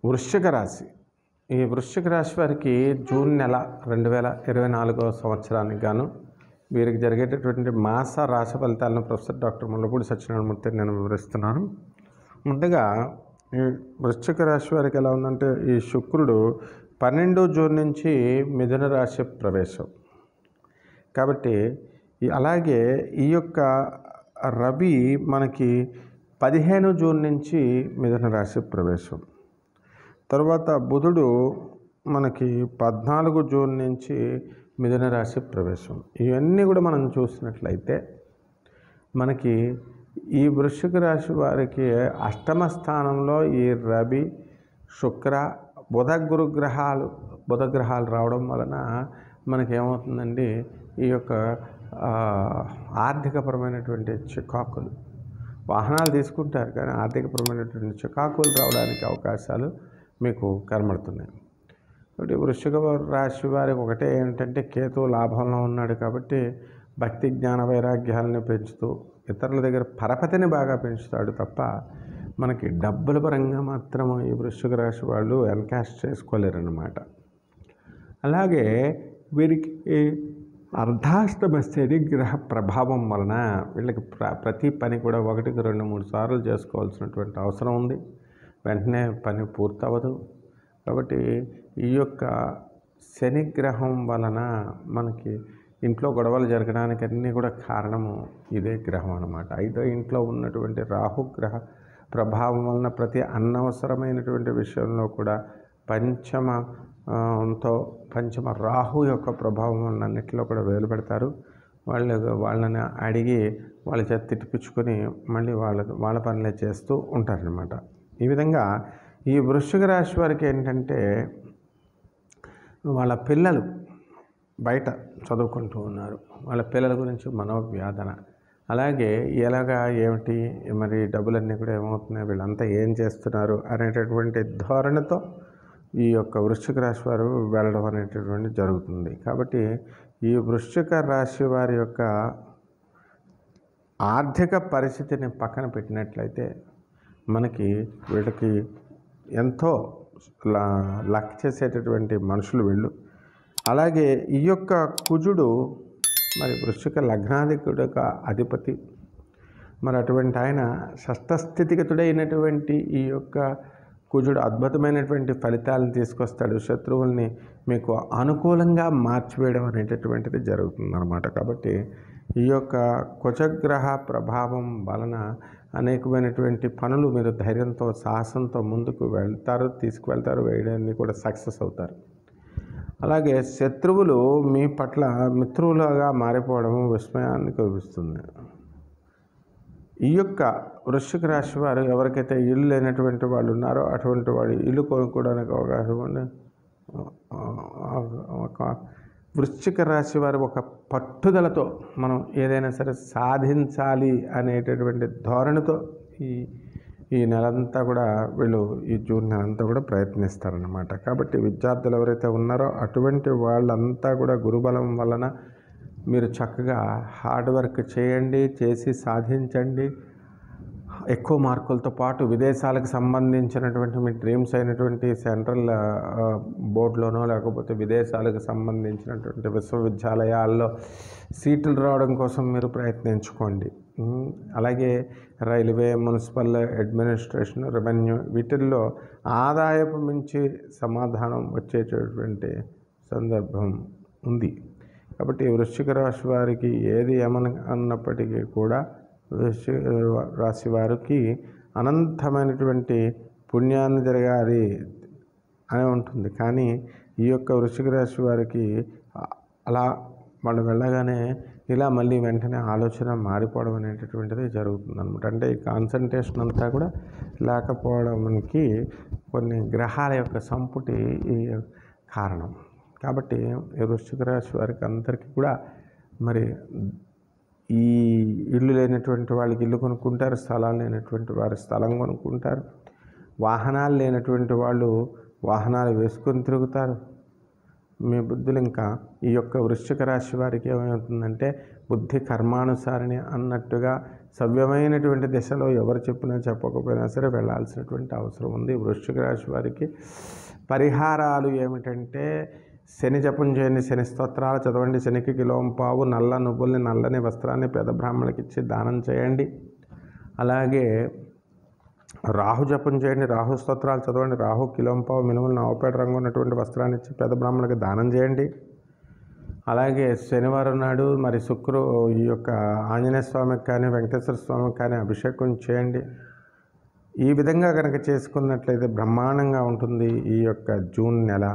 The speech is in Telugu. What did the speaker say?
వృశ్చిక రాశి. ఈ వృశ్చిక రాశి వారికి జూన్ నెల 2024వ సంవత్సరానికి గాను వీరికి జరిగేటటువంటి మాస రాశి ఫలితాలను ప్రొఫెసర్ డాక్టర్ ముల్లపూడి సత్యనారాయణమూర్తి నేను వివరిస్తున్నాను. ముందుగా ఈ వృశ్చిక రాశి వారికి ఎలా ఉందంటే, ఈ శుక్రుడు 12 జూన్ నుంచి మిథున రాశి ప్రవేశం. కాబట్టి అలాగే ఈ యొక్క రవి మనకి 15 జూన్ నుంచి మిథున రాశి ప్రవేశం. తర్వాత బుధుడు మనకి 14 జూన్ నుంచి మిథున రాశి ప్రవేశం. ఇవన్నీ కూడా మనం చూసినట్లయితే మనకి ఈ వృశ్చిక రాశి వారికి అష్టమ స్థానంలో ఈ రవి, శుక్ర, బుధ గ్రహాలు రావడం వలన మనకేమవుతుందండి, ఈ యొక్క ఆర్థికపరమైనటువంటి చికాకులు, వాహనాలు తీసుకుంటారు కానీ ఆర్థికపరమైనటువంటి చికాకులు రావడానికి అవకాశాలు మీకు కనబడుతున్నాయి. కాబట్టి వృశ్చిక రాశి వారికి ఒకటే ఏంటంటే, కేతువు లాభంలో ఉన్నాడు కాబట్టి భక్తి జ్ఞాన వైరాగ్యాలని పెంచుతూ ఇతరుల దగ్గర పరపతిని బాగా పెంచుతాడు తప్ప మనకి డబ్బుల పరంగా మాత్రం ఈ వృశ్చిక రాశి వాళ్ళు ఎన్కాష్ చేసుకోలేరన్నమాట. అలాగే వీరికి అర్ధాష్టమ శని గ్రహ ప్రభావం వలన వీళ్ళకి ప్రతి పని కూడా 1కి 2, 3 సార్లు చేసుకోవాల్సినటువంటి అవసరం ఉంది. వెంటనే పని పూర్తవదు. కాబట్టి ఈ యొక్క శనిగ్రహం వలన మనకి ఇంట్లో గొడవలు జరగడానికి అన్నీ కూడా కారణము ఇదే గ్రహం అన్నమాట. 5వ ఇంట్లో ఉన్నటువంటి రాహుగ్రహ ప్రభావం వలన ప్రతి అనవసరమైనటువంటి విషయంలో కూడా పంచమ రాహు యొక్క ప్రభావం వలన అన్నింటిలో కూడా వేలు పెడతారు. వాళ్ళని అడిగి వాళ్ళ చేత తిట్టిపించుకొని మళ్ళీ వాళ్ళ పనులే చేస్తూ ఉంటారనమాట. ఈ విధంగా ఈ వృశ్చిక రాశి వారికి ఏంటంటే, వాళ్ళ పిల్లలు బయట చదువుకుంటూ ఉన్నారు, వాళ్ళ పిల్లల గురించి మనోవ్యాధన, అలాగే ఏమిటి మరి డబ్బులన్నీ కూడా ఏమవుతున్నాయి, వీళ్ళంతా ఏం చేస్తున్నారు అనేటటువంటి ధోరణితో ఈ యొక్క వృశ్చిక రాశి వారు వెళ్ళడం అనేటటువంటి జరుగుతుంది. కాబట్టి ఈ వృశ్చిక రాశి వారి యొక్క ఆర్థిక పరిస్థితిని పక్కన పెట్టినట్లయితే మనకి వీళ్ళకి ఎంతో లక్ చేసేటటువంటి మనుషులు వీళ్ళు. అలాగే ఈ యొక్క కుజుడు మరి వృశ్చిక లగ్నాధికుడిగా అధిపతి. మరి అటువంటి ఆయన షష్ఠస్థితిగతుడైనటువంటి ఈ యొక్క కుజుడు అద్భుతమైనటువంటి ఫలితాలను తీసుకొస్తాడు. శత్రువుల్ని మీకు అనుకూలంగా మార్చివేయడం అనేటటువంటిది జరుగుతుందన్నమాట. కాబట్టి ఈ యొక్క కుజగ్రహ ప్రభావం వలన అనేకమైనటువంటి పనులు మీరు ధైర్యంతో, సాహసంతో ముందుకు తీసుకువెళ్తారు, వేయడాన్ని కూడా సక్సెస్ అవుతారు. అలాగే శత్రువులు మీ పట్ల మిత్రులుగా మారిపోవడం విస్మయాన్ని కలిగిస్తుంది. ఈ యొక్క వృశ్చిక రాశి వారు ఎవరికైతే ఇల్లు లేనటువంటి వాళ్ళు ఉన్నారో అటువంటి వాడు ఇల్లు కొనుక్కోవడానికి అవకాశం ఉంది. వృశ్చిక రాశి వారు ఒక పట్టుదలతో మనం ఏదైనా సరే సాధించాలి అనేటటువంటి ధోరణితో ఈ నెలంతా కూడా వీళ్ళు ఈ జూన్ నెలంతా కూడా ప్రయత్నిస్తారన్నమాట. కాబట్టి విద్యార్థులు ఎవరైతే ఉన్నారో అటువంటి వాళ్ళంతా కూడా గురుబలం వలన మీరు చక్కగా హార్డ్ వర్క్ చేయండి, చేసి సాధించండి. ఎక్కువ మార్కులతో పాటు విదేశాలకు సంబంధించినటువంటి మీ డ్రీమ్స్ అయినటువంటి సెంట్రల్ బోర్డులోనో లేకపోతే విదేశాలకు సంబంధించినటువంటి విశ్వవిద్యాలయాల్లో సీట్లు రావడం కోసం మీరు ప్రయత్నించుకోండి. అలాగే రైల్వే, మున్సిపల్ అడ్మినిస్ట్రేషన్, రెవెన్యూ వీటిల్లో ఆదాయపు మించి సమాధానం వచ్చేటటువంటి సందర్భం ఉంది. కాబట్టి వృశ్చిక రాశి వారికి ఏది అన్నప్పటికీ కూడా వృశ్చిక రాశి వారికి అనంతమైనటువంటి పుణ్యాన్ని జరగాలి అని ఉంటుంది. కానీ ఈ యొక్క వృశ్చిక రాశి వారికి అలా వాళ్ళు వెళ్ళగానే ఇలా మళ్ళీ వెంటనే ఆలోచన మారిపోవడం అనేటటువంటిది జరుగుతుంది అనమాట. అంటే ఈ కాన్సన్ట్రేషన్ అంతా కూడా లేకపోవడానికి కొన్ని గ్రహాల యొక్క సంపుటి ఈ కారణం. కాబట్టి ఈ వృశ్చిక రాశి వారికి అందరికీ కూడా మరి ఈ ఇల్లు లేనటువంటి వాళ్ళకి ఇల్లు కొనుక్కుంటారు, స్థలాలు లేనటువంటి వారు స్థలం కొనుక్కుంటారు, వాహనాలు లేనటువంటి వాళ్ళు వాహనాలు వేసుకొని తిరుగుతారు. మీ బుద్ధులు ఇంకా ఈ యొక్క వృశ్చిక రాశి వారికి ఏమవుతుందంటే, బుద్ధి కర్మానుసారిణి అన్నట్టుగా సవ్యమైనటువంటి దిశలో ఎవరు చెప్పినా చెప్పకపోయినా సరే వెళ్ళాల్సినటువంటి అవసరం ఉంది. వృశ్చిక రాశి వారికి పరిహారాలు ఏమిటంటే, శని జపం చేయండి, శని స్తోత్రాలు చదవండి, శనికి కిలోంపావు నల్ల నువ్వుల్ని నల్లని వస్త్రాన్ని పేద బ్రాహ్మణులకి ఇచ్చి దానం చేయండి. అలాగే రాహు జపం చేయండి, రాహు స్తోత్రాలు చదవండి, రాహు కిలోంపావు మినుములు నవపేట రంగు ఉన్నటువంటి వస్త్రాన్ని ఇచ్చి పేద బ్రాహ్మణులకి దానం చేయండి. అలాగే శనివారం నాడు మరి ఈ యొక్క ఆంజనేయ స్వామికి కానీ వెంకటేశ్వర స్వామికి కానీ అభిషేకం చేయండి. ఈ విధంగా కనుక చేసుకున్నట్లయితే బ్రహ్మాండంగా ఉంటుంది ఈ యొక్క జూన్ నెల.